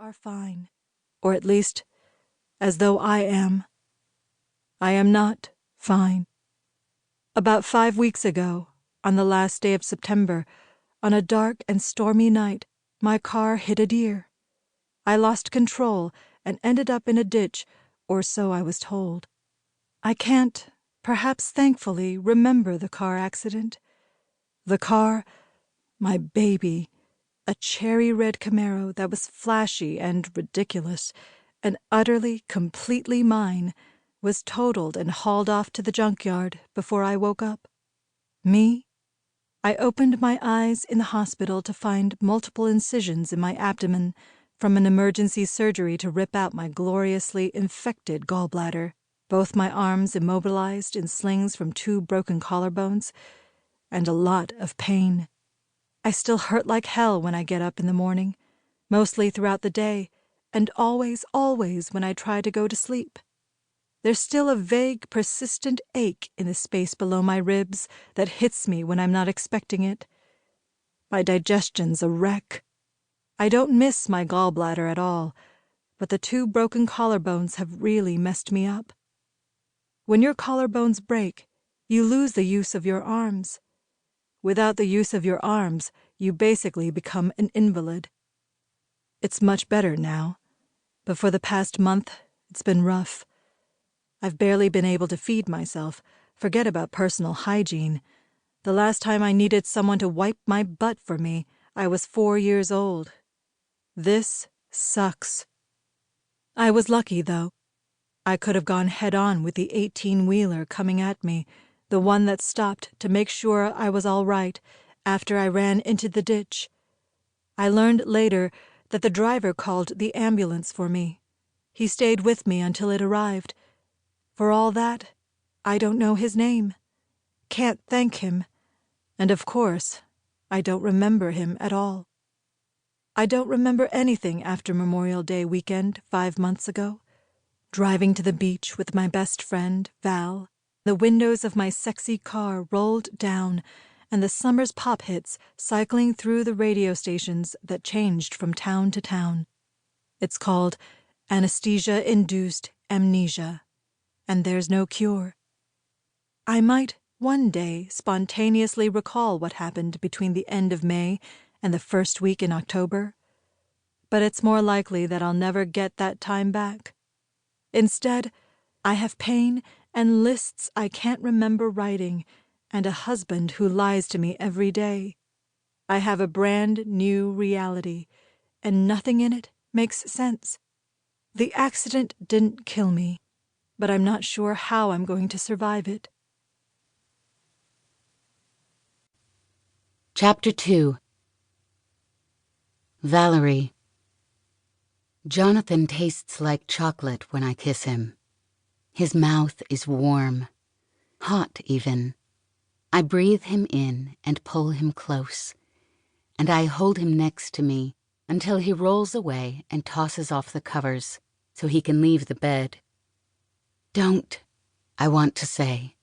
are fine, or at least, as though I am. I am not fine. About 5 weeks ago, on the last day of September, on a dark and stormy night, my car hit a deer. I lost control and ended up in a ditch, or so I was told. I can't, perhaps thankfully, remember the car accident. The car, my baby, a cherry-red Camaro that was flashy and ridiculous, and utterly, completely mine, was totaled and hauled off to the junkyard before I woke up. Me? I opened my eyes in the hospital to find multiple incisions in my abdomen from an emergency surgery to rip out my gloriously infected gallbladder, both my arms immobilized in slings from 2 broken collarbones, and a lot of pain. I still hurt like hell when I get up in the morning, mostly throughout the day, and always when I try to go to sleep. There's still a vague, persistent ache in the space below my ribs that hits me when I'm not expecting it. My digestion's a wreck. I don't miss my gallbladder at all, but the 2 broken collarbones have really messed me up. When your collarbones break, you lose the use of your arms. Without the use of your arms, you basically become an invalid. It's much better now, but for the past month, it's been rough. I've barely been able to feed myself, forget about personal hygiene. The last time I needed someone to wipe my butt for me, I was 4 years old. This sucks. I was lucky, though. I could have gone head-on with the 18-wheeler coming at me, the one that stopped to make sure I was all right after I ran into the ditch. I learned later that the driver called the ambulance for me. He stayed with me until it arrived. For all that, I don't know his name. Can't thank him. And of course, I don't remember him at all. I don't remember anything after Memorial Day weekend 5 months ago. Driving to the beach with my best friend, Val, the windows of my sexy car rolled down, and the summer's pop hits cycling through the radio stations that changed from town to town. It's called anesthesia-induced amnesia, and there's no cure. I might one day spontaneously recall what happened between the end of May and the first week in October, but it's more likely that I'll never get that time back. Instead, I have pain and lists I can't remember writing, and a husband who lies to me every day. I have a brand new reality, and nothing in it makes sense. The accident didn't kill me, but I'm not sure how I'm going to survive it. Chapter 2. Valerie. Jonathan tastes like chocolate when I kiss him. His mouth is warm, hot even. I breathe him in and pull him close, and I hold him next to me until he rolls away and tosses off the covers so he can leave the bed. Don't, I want to say.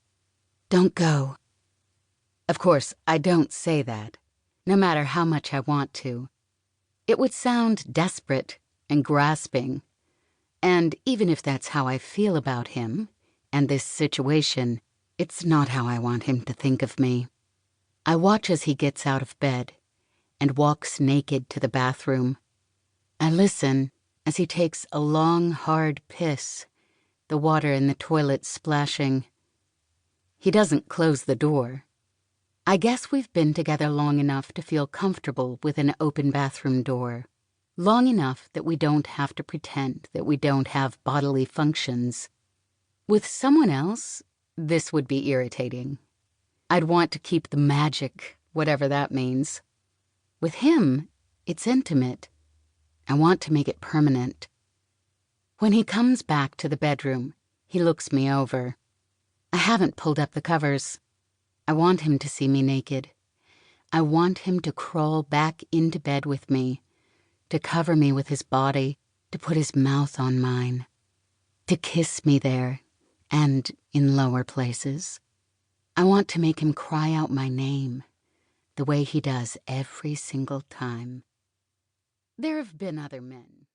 Don't go. Of course, I don't say that, no matter how much I want to. It would sound desperate and grasping, and even if that's how I feel about him and this situation, it's not how I want him to think of me. I watch as he gets out of bed and walks naked to the bathroom. I listen as he takes a long, hard piss, the water in the toilet splashing. He doesn't close the door. I guess we've been together long enough to feel comfortable with an open bathroom door. Long enough that we don't have to pretend that we don't have bodily functions. With someone else, this would be irritating. I'd want to keep the magic, whatever that means. With him, it's intimate. I want to make it permanent. When he comes back to the bedroom, he looks me over. I haven't pulled up the covers. I want him to see me naked. I want him to crawl back into bed with me, to cover me with his body, to put his mouth on mine, to kiss me there and in lower places. I want to make him cry out my name, the way he does every single time. There have been other men.